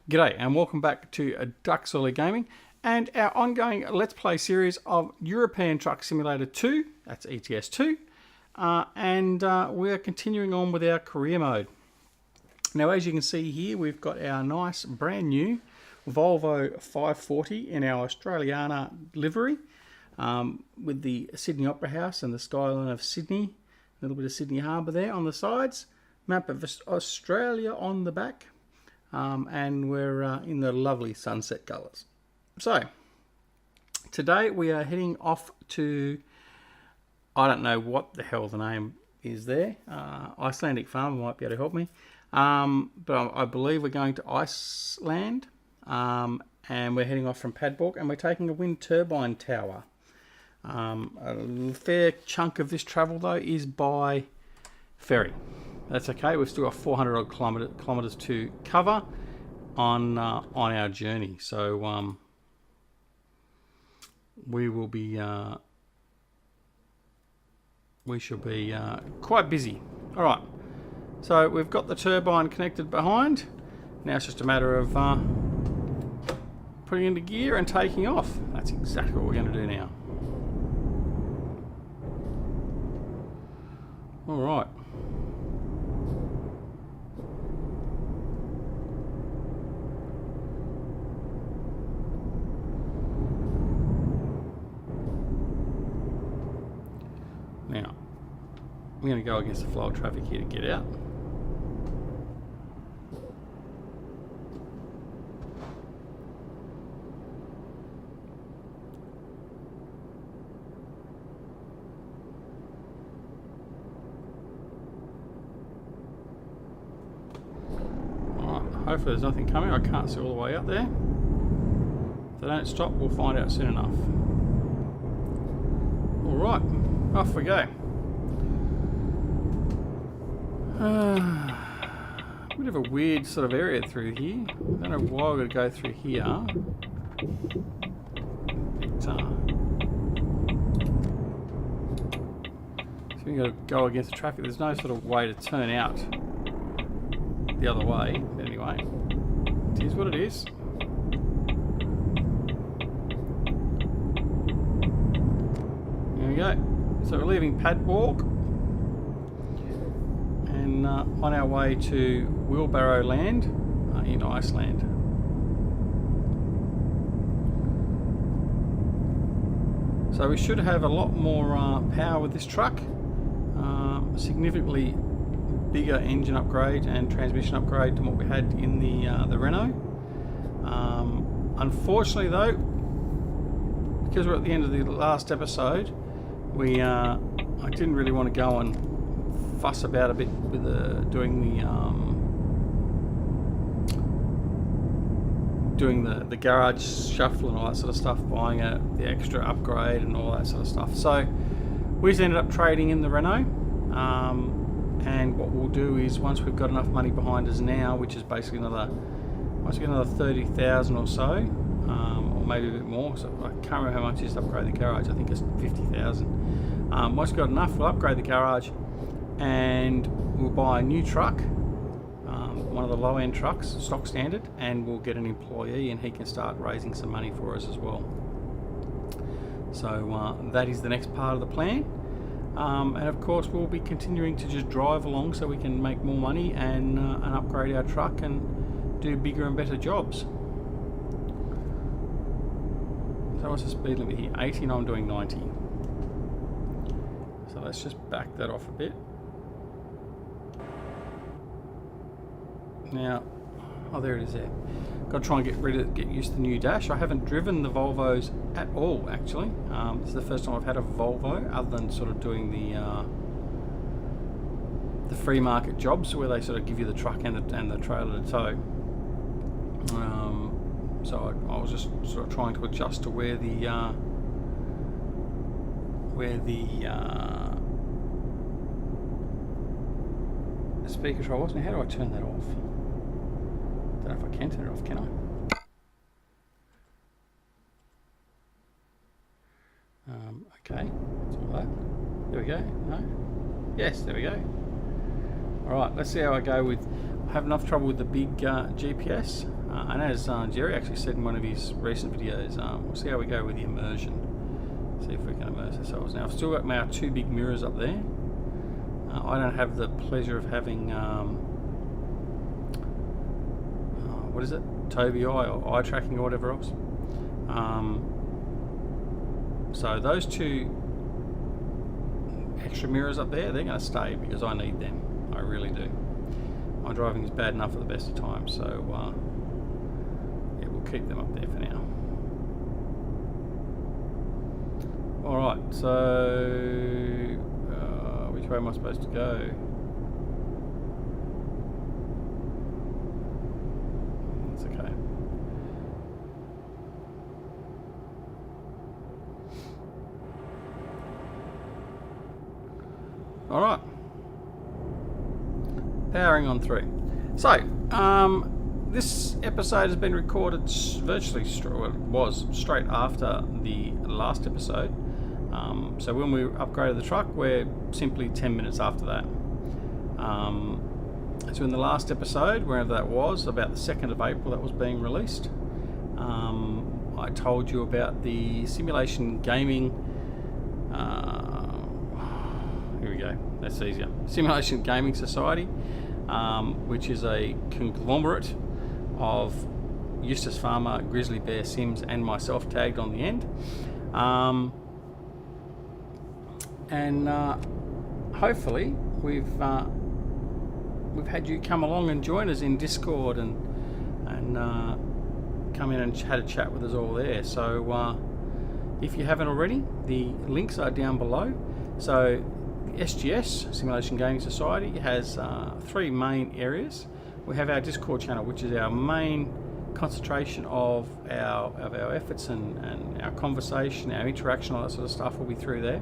G'day and welcome back to Duckzorly Gaming and our ongoing Let's Play series of European Truck Simulator 2, that's ETS2, and we are continuing on with our career mode. Now as you can see here, we've got our nice brand new Volvo 540 in our Australiana livery with the Sydney Opera House and the skyline of Sydney, a little bit of Sydney Harbour there on the sides, map of Australia on the back. And we're in the lovely sunset colours. So, today we are heading off to, I don't know what the hell the name is there, Icelandic Farmer might be able to help me, but I believe we're going to Iceland, and we're heading off from Padborg, and we're taking a wind turbine tower. A fair chunk of this travel though is by ferry. That's okay, we've still got 400 odd kilometres to cover on our journey, so we will be we shall be quite busy. All right, so we've got the turbine connected behind. Now it's just a matter of putting into gear and taking off. That's exactly what we're going to do now. All right. Now, I'm going to go against the flow of traffic here to get out. Alright, hopefully there's nothing coming. I can't see all the way up there. If they don't stop, we'll find out soon enough. Alright. Off we go. Bit of a weird sort of area through here. I don't know why we're going to go through here. So we've got to go against the traffic. There's no sort of way to turn out the other way. Anyway, it is what it is. There we go. So we're leaving Padborg and on our way to Wheelbarrow Land in Iceland. So we should have a lot more power with this truck, significantly bigger engine upgrade and transmission upgrade than what we had in the Renault. Unfortunately though, because we're at the end of the last episode, I didn't really want to go and fuss about a bit with doing the garage shuffle and all that sort of stuff, buying the extra upgrade and all that sort of stuff. So we just ended up trading in the Renault, and what we'll do is once we've got enough money behind us now, which is basically once we get another 30,000 or so, or maybe a bit more, so I can't remember how much it is to upgrade the garage. I think it's 50,000. Once we've got enough, we'll upgrade the garage and we'll buy a new truck, one of the low-end trucks, stock standard, and we'll get an employee and he can start raising some money for us as well. So that is the next part of the plan, and of course we'll be continuing to just drive along so we can make more money and upgrade our truck and do bigger and better jobs. So what's the speed limit here? 80 and I'm doing 90. So let's just back that off a bit. Now, oh there it is there. Got to try and get used to the new dash. I haven't driven the Volvos at all actually. This is the first time I've had a Volvo other than sort of doing the free market jobs where they sort of give you the truck and the trailer to tow. So I was just sort of trying to adjust to where the speed control was. Now how do I turn that off? Don't know if I can turn it off, can I? Okay, that's all that. There we go. No? Yes, there we go. Alright, let's see how I go with have enough trouble with the big GPS. And as Jerry actually said in one of his recent videos, we'll see how we go with the immersion. See if we can immerse ourselves. Now I've still got my 2 big mirrors up there. I don't have the pleasure of having what is it? Tobii Eye or eye tracking or whatever else. So those 2 extra mirrors up there, they're going to stay because I need them. I really do. My driving is bad enough at the best of times, so yeah, we'll keep them up there for now. Alright, so which way am I supposed to go? That's okay. Alright. Powering on through. So, this episode has been recorded virtually straight after the last episode. So when we upgraded the truck, we're simply 10 minutes after that. So in the last episode, wherever that was, about the 2nd of April, that was being released. I told you about the simulation gaming. Here we go. That's easier. Simulation Gaming Society, which is a conglomerate of Eustace Pharmer, Grizzly, Bear, Sims, and myself tagged on the end. And hopefully we've had you come along and join us in Discord and come in and had a chat with us all there. So if you haven't already, the links are down below. So SGS, Simulation Gaming Society, has 3 main areas. We have our Discord channel, which is our main concentration of our efforts and our conversation, our interaction, all that sort of stuff will be through there,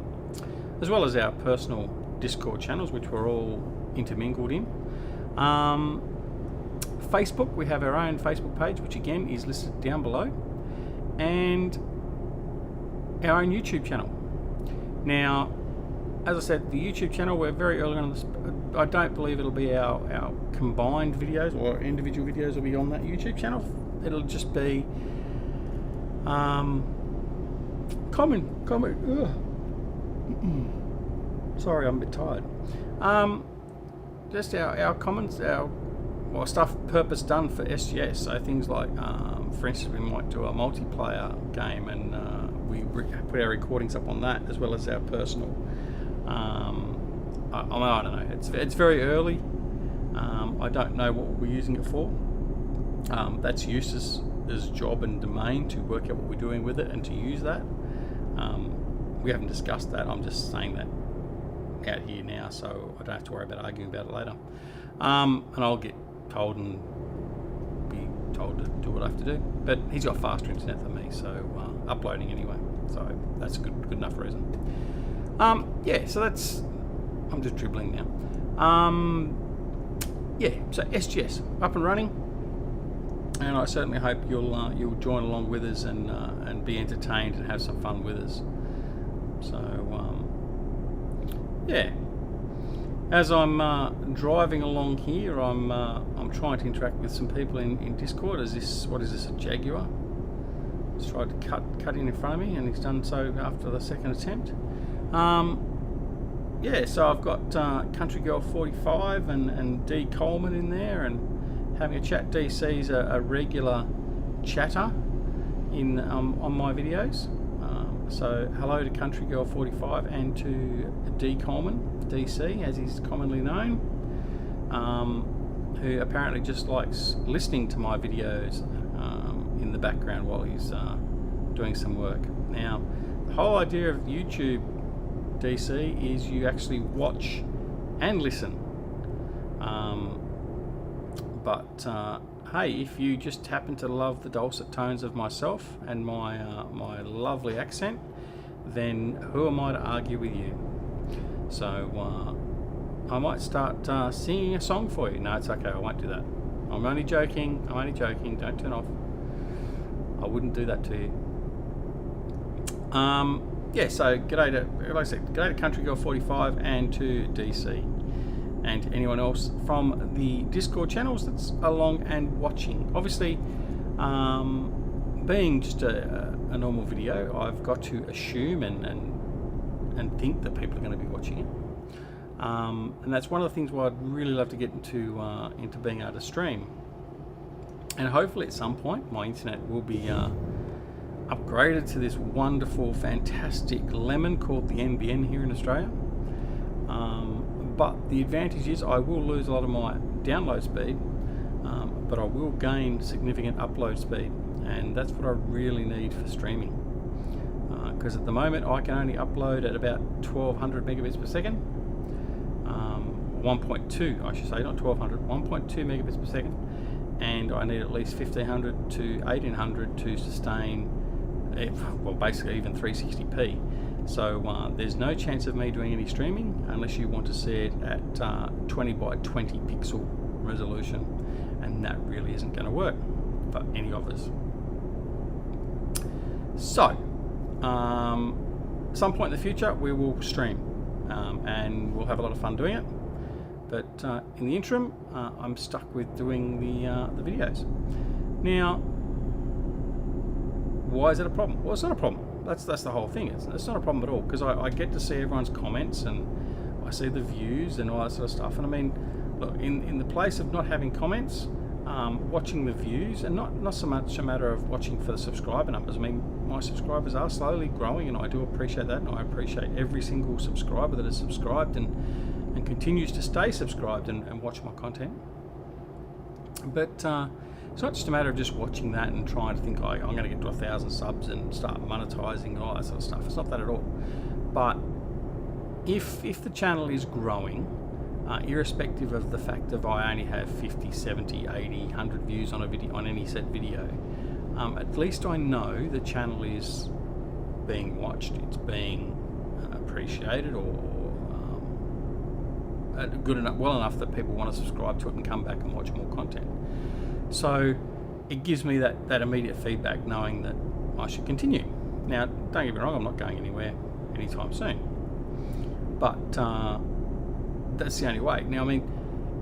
as well as our personal Discord channels, which we're all intermingled in. Facebook, we have our own Facebook page, which again is listed down below, and our own YouTube channel. Now, as I said, the YouTube channel, we're very early on this. I don't believe it'll be our combined videos or individual videos will be on that YouTube channel. It'll just be comment. Sorry, I'm a bit tired. Just our comments, our stuff purpose done for SGS. So things like, for instance, we might do a multiplayer game, and we put our recordings up on that, as well as our personal. I don't know. It's very early. I don't know what we're using it for. That's Eustace's job and domain to work out what we're doing with it and to use that. We haven't discussed that. I'm just saying that out here now, so I don't have to worry about arguing about it later. And I'll get told and be told to do what I have to do. But he's got faster internet than me, so uploading anyway. So that's a good enough reason. Yeah, so that's. I'm just dribbling now. Yeah, so SGS up and running, and I certainly hope you'll join along with us and be entertained and have some fun with us. So yeah, as I'm driving along here, I'm trying to interact with some people in Discord. What is this, a Jaguar? He's tried to cut in front of me, and he's done so after the 2nd attempt. Yeah, so I've got Country Girl 45 and D Coleman in there, and having a chat. DC's a regular chatter on my videos. So hello to Country Girl 45 and to D Coleman, DC as he's commonly known, who apparently just likes listening to my videos in the background while he's doing some work. Now, the whole idea of YouTube, DC, is you actually watch and listen. But hey, if you just happen to love the dulcet tones of myself and my lovely accent, then who am I to argue with you? So I might start singing a song for you. No, it's okay, I won't do that. I'm only joking. Don't turn off. I wouldn't do that to you. Yeah, so g'day to Country Girl 45 and to DC. and anyone else from the Discord channels that's along and watching. Obviously, being just a normal video, I've got to assume and think that people are going to be watching it. And that's one of the things why I'd really love to get into being able to stream. And hopefully at some point my internet will be upgraded to this wonderful, fantastic lemon called the NBN here in Australia. But the advantage is I will lose a lot of my download speed, but I will gain significant upload speed, and that's what I really need for streaming. Because at the moment I can only upload at about 1200 megabits per second. 1.2, I should say, not 1200, 1.2 megabits per second, and I need at least 1500 to 1800 to sustain, well, basically even 360p. So there's no chance of me doing any streaming unless you want to see it at 20 by 20 pixel resolution, and that really isn't going to work for any of us. So some point in the future we will stream, and we'll have a lot of fun doing it. But in the interim, I'm stuck with doing the videos. Now, why is that a problem? Well, it's not a problem. That's the whole thing. It's not a problem at all, because I get to see everyone's comments, and I see the views and all that sort of stuff. And I mean, look, in the place of not having comments, watching the views, and not so much a matter of watching for the subscriber numbers. I mean, my subscribers are slowly growing, and I do appreciate that, and I appreciate every single subscriber that is subscribed and continues to stay subscribed and watch my content. But it's not just a matter of just watching that and trying to think, I'm going to get to 1,000 subs and start monetizing and all that sort of stuff. It's not that at all. But if the channel is growing, irrespective of the fact that I only have 50, 70, 80, 100 views on a video, on any set video, at least I know the channel is being watched, it's being appreciated, or good enough, well enough that people want to subscribe to it and come back and watch more content. So it gives me that immediate feedback, knowing that I should continue. Now, don't get me wrong, I'm not going anywhere anytime soon, but that's the only way. Now, I mean,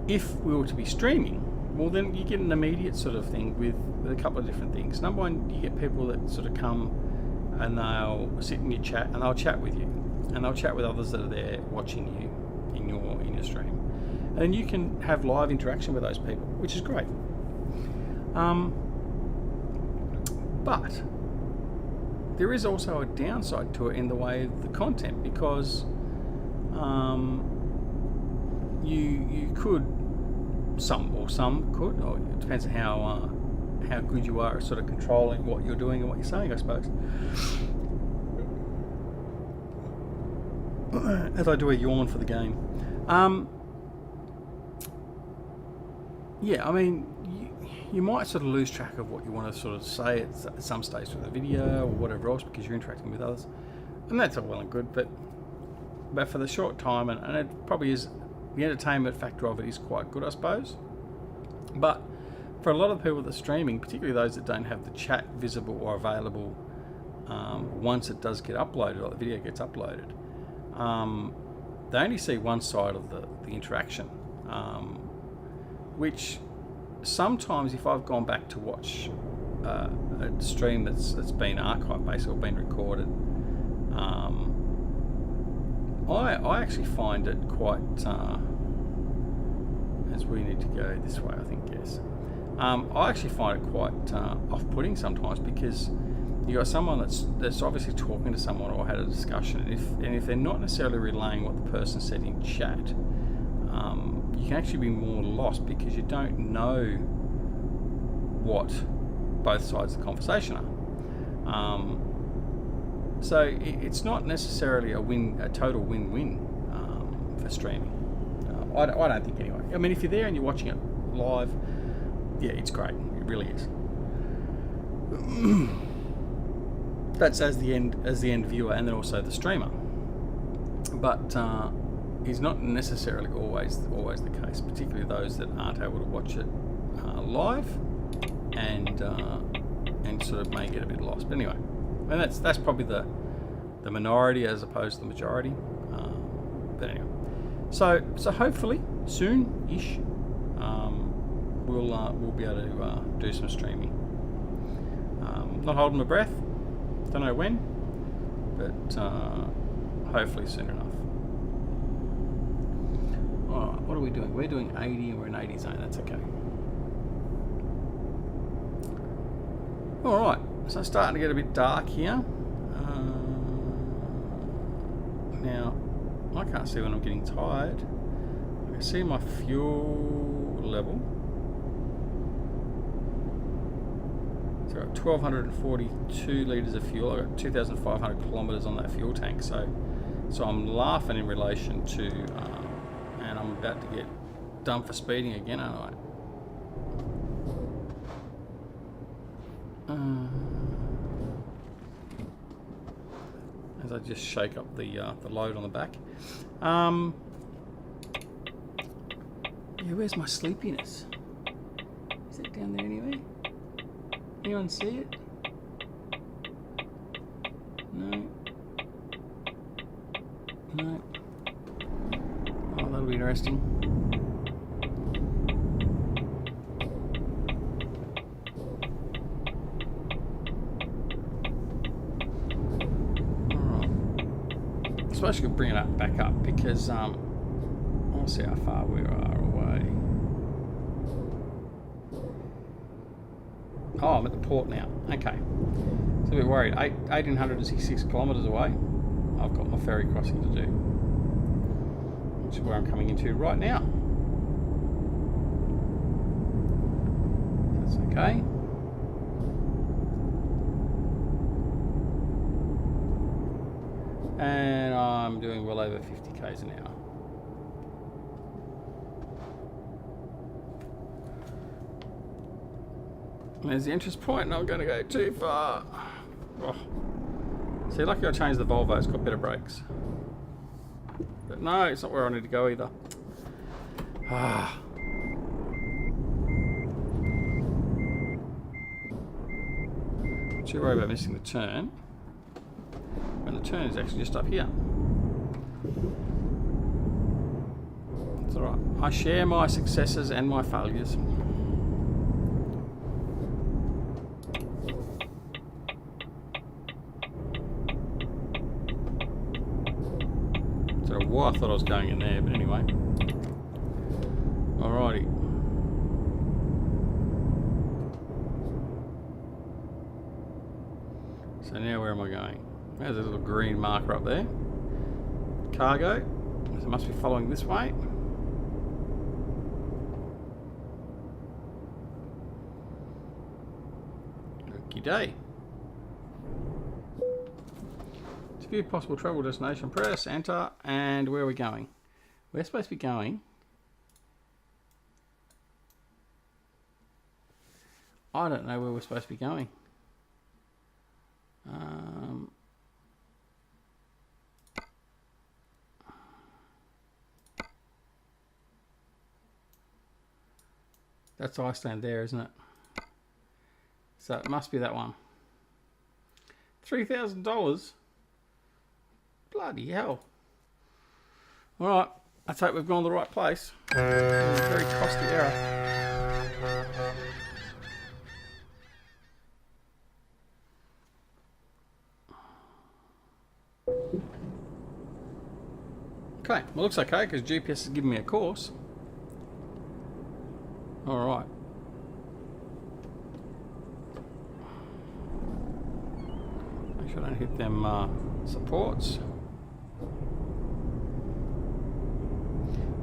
if we were to be streaming, well, then you get an immediate sort of thing with a couple of different things. Number one, you get people that sort of come and they'll sit in your chat and they'll chat with you, and they'll chat with others that are there watching you in your stream, and you can have live interaction with those people, which is great. But there is also a downside to it in the way of the content, because you could, some could, or it depends on how good you are at sort of controlling what you're doing and what you're saying, I suppose. As I do a yawn for the game. Yeah, I mean, you might sort of lose track of what you want to sort of say at some stage with the video or whatever else, because you're interacting with others, and that's all well and good. But for the short time, and it probably is, the entertainment factor of it is quite good, I suppose. But for a lot of people that are streaming, particularly those that don't have the chat visible or available once it does get uploaded, or the video gets uploaded, they only see one side of the interaction, which sometimes, if I've gone back to watch a stream that's been archived, basically, or been recorded, I actually find it quite, as we need to go this way, I think, yes. I actually find it quite off-putting sometimes, because you got someone that's obviously talking to someone or had a discussion, and if they're not necessarily relaying what the person said in chat, you can actually be more lost, because you don't know what both sides of the conversation are. So it's not necessarily a total win-win for streaming. I don't think, anyway. I mean, if you're there and you're watching it live, yeah, it's great. It really is. That's as the end viewer, and then also the streamer. But is not necessarily always the case, particularly those that aren't able to watch it live, and sort of may get a bit lost. But anyway, and that's probably the minority as opposed to the majority. But anyway, So hopefully soon-ish, we'll be able to do some streaming. Not holding my breath. Don't know when, but hopefully soon enough. Alright, what are we doing? We're doing 80 and we're in 80 zone. That's okay. Alright, so it's starting to get a bit dark here. Now, I can't see when I'm getting tired. I can see my fuel level. So I've got 1,242 litres of fuel. I've got 2,500 kilometres on that fuel tank. So I'm laughing in relation to, and I'm about to get done for speeding again, aren't I? As I just shake up the load on the back. Yeah, where's my sleepiness? Is it down there anyway? Anyone see it? No. No. Oh, that'll be interesting. I suppose you could bring it back up because I'll see how far we are away. Oh, I'm at the port now. Okay. So a bit worried. 1,866 kilometres away. I've got my ferry crossing to do, which is where I'm coming into right now. That's okay. And I'm doing well over 50 k's an hour. There's the entrance point, and I'm going to go too far. Oh. See, lucky I changed the Volvo, it's got better brakes. But no, it's not where I need to go either. Ah. Not too worried about missing the turn. And the turn is actually just up here. It's alright. I share my successes and my failures. So I thought I was going in there, but anyway. Alrighty. So now where am I going? There's a little green marker up there. Cargo. So it must be following this way. Okie day. To view possible travel destination, press enter, and where are we going? We're supposed to be going. I don't know where we're supposed to be going. That's Iceland there, isn't it? So it must be that one. $3,000? Bloody hell. Alright, let's hope we've gone to the right place. It was a very costly error. Okay, well, looks okay because GPS is giving me a course. Alright. Make sure I don't hit them supports.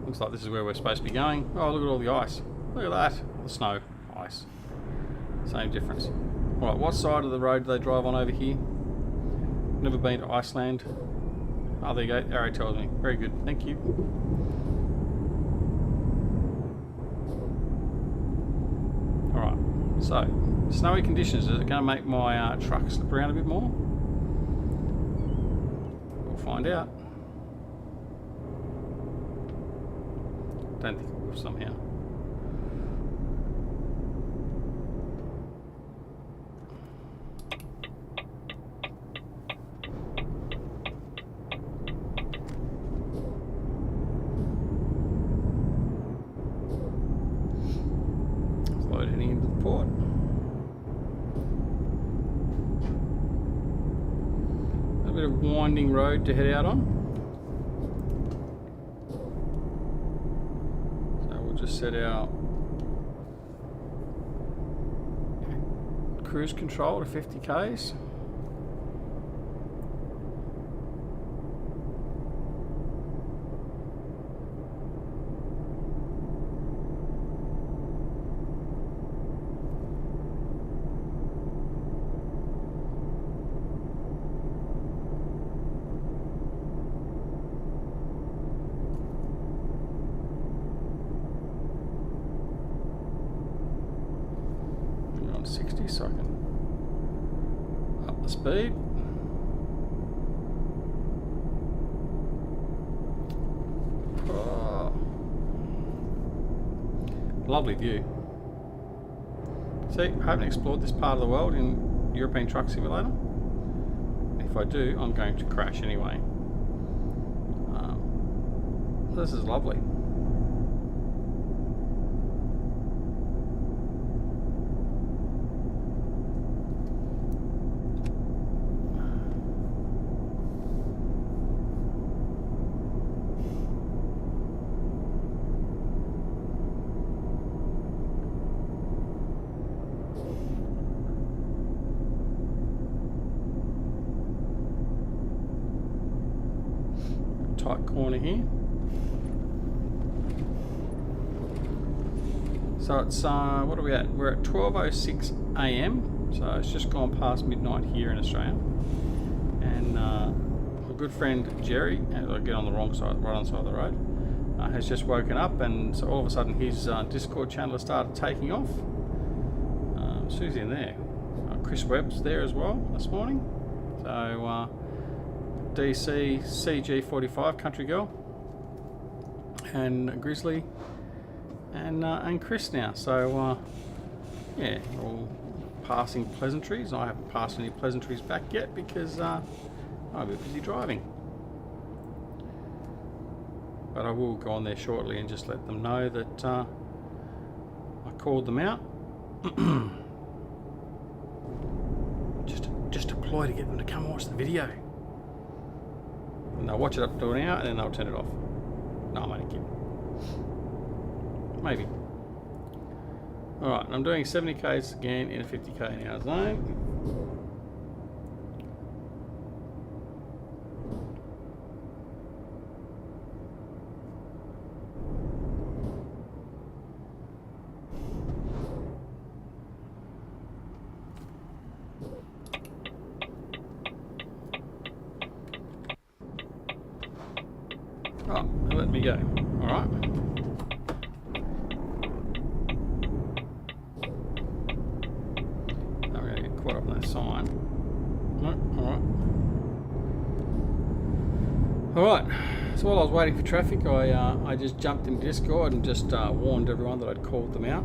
Looks like this is where we're supposed to be going. Oh, look at all the ice. Look at that. The snow. Ice. Same difference. Alright, what side of the road do they drive on over here? Never been to Iceland. Oh, there you go. Arrow tells me. Very good. Thank you. Alright. So, snowy conditions. Is it going to make my truck slip around a bit more? We'll find out. Don't think it will somehow. of winding road to head out on. So we'll just set our cruise control to 50 k's. On 60 so I can up the speed. Oh. Lovely view. See, I haven't explored this part of the world in European Truck Simulator. If I do, I'm going to crash anyway. This is lovely. Tight corner here. So it's what are we at? We're at 12:06 a.m. So it's just gone past midnight here in Australia. And my good friend Jerry, as I get on the wrong side, right on the side of the road, has just woken up, and so all of a sudden his Discord channel has started taking off. Who's in there? Chris Webb's there as well this morning. So DC CG45 Country Girl and Grizzly and Chris now. So yeah, all passing pleasantries. I haven't passed any pleasantries back yet because I'm a bit busy driving. But I will go on there shortly and just let them know that I called them out. just a ploy to get them to come watch the video. And they'll watch it up to an hour and then they'll turn it off. No, I'm only kidding. Maybe. Alright, I'm doing 70 k's again in a 50 k an hour zone. Oh, let me go. Alright. Now we're going to get caught up in that sign. No, alright. So while I was waiting for traffic, I just jumped in Discord and just warned everyone that I'd called them out.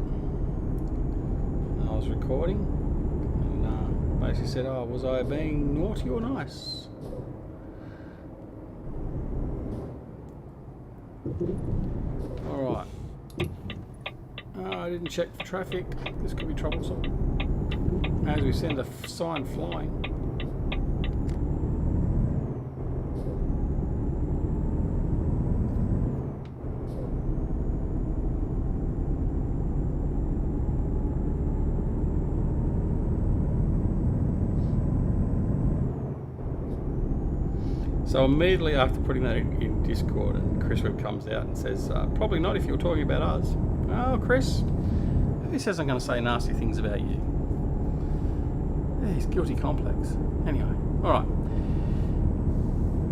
And I was recording. And basically said, oh, was I being naughty or nice? Alright. I didn't check for traffic. This could be troublesome. As we send a sign flying. So immediately after putting that in Discord, and Chris Webb comes out and says, probably not if you're talking about us. Oh, Chris, who says I'm going to say nasty things about you? Yeah, he's guilty complex. Anyway, alright.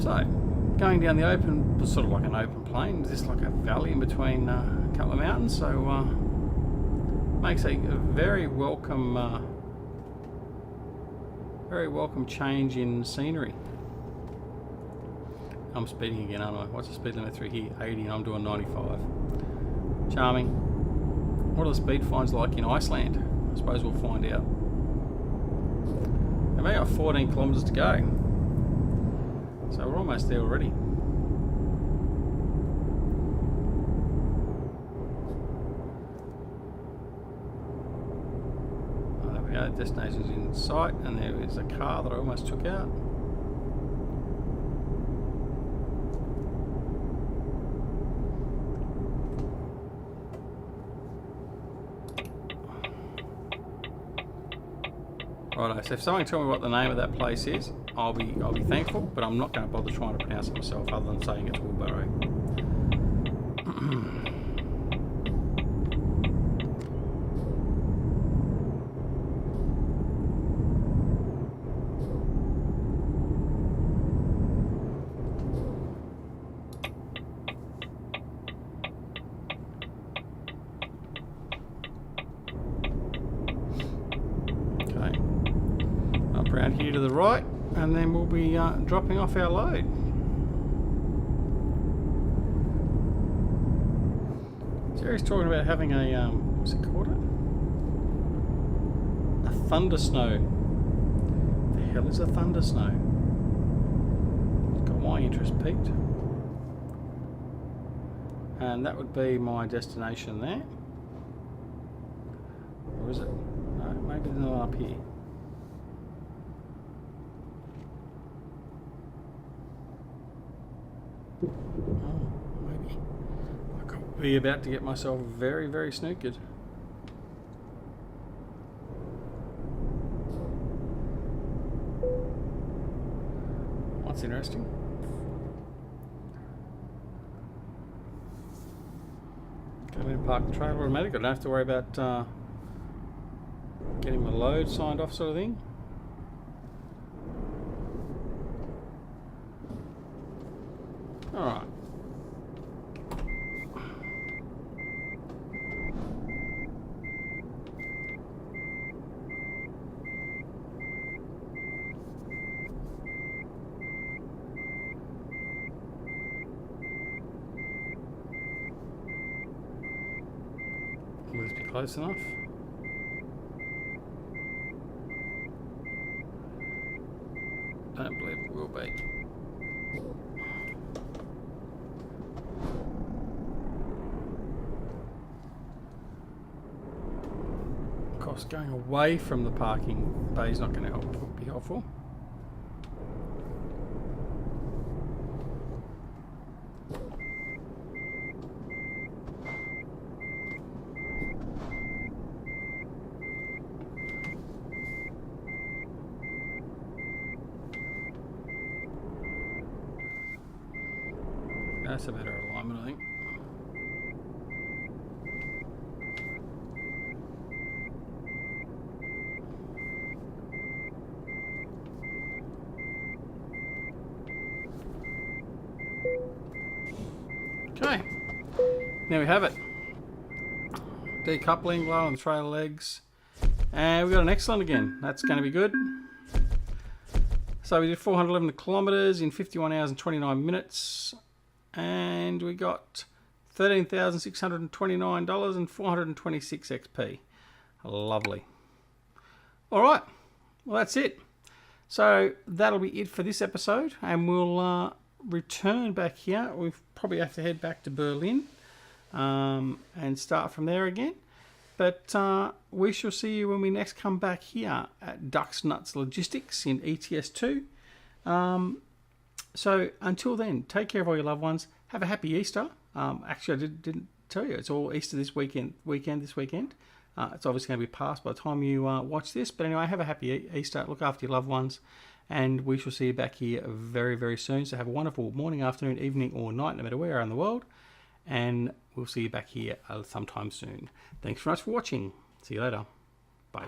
So, going down the open, sort of like an open plain, is this like a valley in between a couple of mountains, so makes a very welcome change in scenery. I'm speeding again, aren't I? What's the speed limit through here? 80 and I'm doing 95. Charming. What are the speed fines like in Iceland? I suppose we'll find out. And we got 14 kilometres to go. So we're almost there already. Oh, there we go, destination's in sight, and there is a car that I almost took out. Righto, so if someone can tell me what the name of that place is, I'll be thankful, but I'm not going to bother trying to pronounce it myself other than saying it's Woolbarrow. Around here to the right, and then we'll be dropping off our load. Jerry's talking about having a what's it called? A thunder snow. The hell is a thunder snow? It's got my interest peaked, and that would be my destination there. Or is it? No, maybe they're not up here. Oh, maybe. I could be about to get myself very, very snookered. That's interesting. Go in and park the trailer automatic. I don't have to worry about getting my load signed off, sort of thing. Alright. Will this be close enough? I don't believe it will be. Of course, going away from the parking bay is not going to be helpful. That's a better alignment, I think. Okay, there we have it. Decoupling, low on the trailer legs, and we've got an excellent again. That's going to be good. So we did 411 kilometres in 51 hours and 29 minutes, and we got $13,629 and 426 XP. Lovely. All right, well that's it. So that'll be it for this episode, and we'll return back here. We probably have to head back to Berlin and start from there again. But we shall see you when we next come back here at Ducks Nuts Logistics in ETS2. So until then, take care of all your loved ones. Have a happy Easter. Actually, I didn't tell you, it's all Easter this weekend. It's obviously going to be past by the time you watch this. But anyway, have a happy Easter. Look after your loved ones. And we shall see you back here very, very soon. So have a wonderful morning, afternoon, evening, or night, no matter where you are in the world. And we'll see you back here sometime soon. Thanks very much for watching. See you later. Bye.